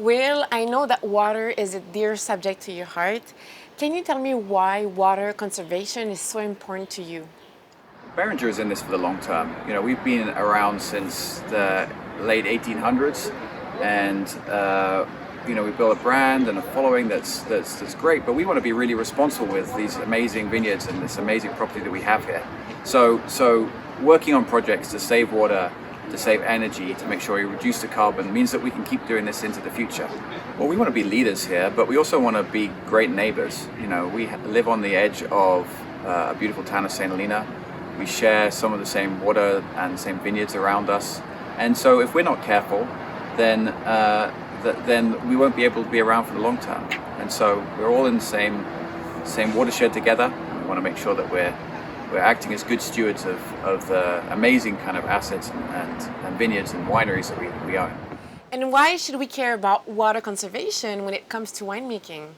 Will, I know that water is a dear subject to your heart. Can you tell me why water conservation is so important to you? Beringer is in this for the long term. We've been around since the late 1800s, and we built a brand and a following that's great. But we want to be really responsible with these amazing vineyards and this amazing property that we have here. So working on projects to save water, to save energy, to make sure we reduce the carbon means that we can keep doing this into the future. Well, we want to be leaders here, but we also want to be great neighbors. We live on the edge of a beautiful town of St. Helena. We share some of the same water and the same vineyards around us. And so if we're not careful, then we won't be able to be around for the long term. And so we're all in the same watershed together. We want to make sure that we're acting as good stewards of the amazing kind of assets and vineyards and wineries that we own. And why should we care about water conservation when it comes to winemaking?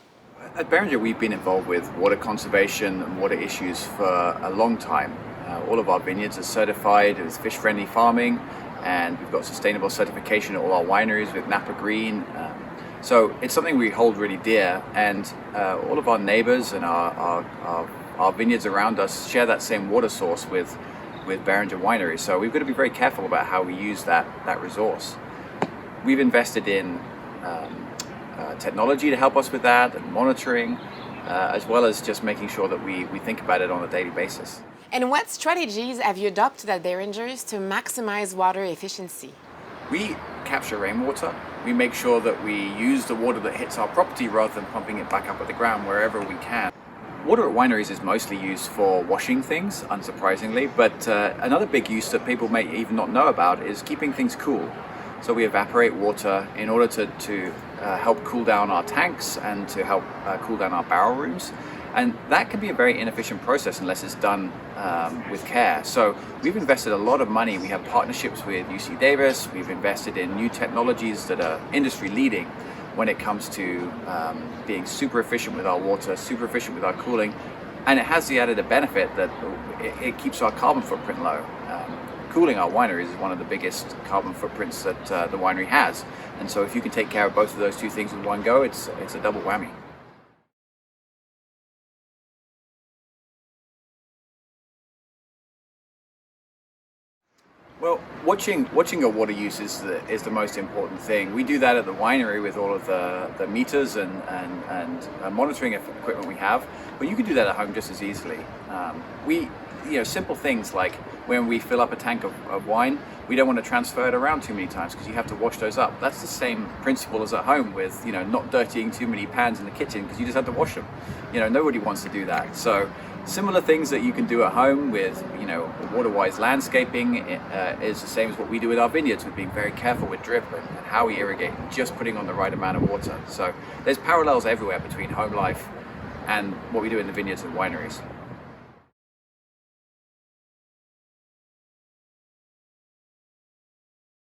At Beringer, we've been involved with water conservation and water issues for a long time. All of our vineyards are certified as fish-friendly farming, and we've got sustainable certification at all our wineries with Napa Green. So it's something we hold really dear, and all of our neighbors and our vineyards around us share that same water source with Beringer wineries. So we've got to be very careful about how we use that resource. We've invested in technology to help us with that, and monitoring, as well as just making sure that we think about it on a daily basis. And what strategies have you adopted at Beringers to maximize water efficiency? We capture rainwater. We make sure that we use the water that hits our property rather than pumping it back up at the ground wherever we can. Water at wineries is mostly used for washing things, unsurprisingly, but another big use that people may even not know about is keeping things cool. So we evaporate water in order to help cool down our tanks and to help cool down our barrel rooms. And that can be a very inefficient process unless it's done with care. So we've invested a lot of money. We have partnerships with UC Davis. We've invested in new technologies that are industry leading when it comes to being super efficient with our water, super efficient with our cooling. And it has the added benefit that it keeps our carbon footprint low. Cooling our wineries is one of the biggest carbon footprints that the winery has. And so if you can take care of both of those two things in one go, it's a double whammy. Well, watching your water use is the most important thing. We do that at the winery with all of the meters and monitoring equipment we have, but you can do that at home just as easily. Simple things like when we fill up a tank of wine, we don't want to transfer it around too many times because you have to wash those up. That's the same principle as at home with not dirtying too many pans in the kitchen because you just have to wash them. Nobody wants to do that. So similar things that you can do at home with water-wise landscaping is the same as what we do with our vineyards, with being very careful with drip and how we irrigate and just putting on the right amount of water. So there's parallels everywhere between home life and what we do in the vineyards and wineries.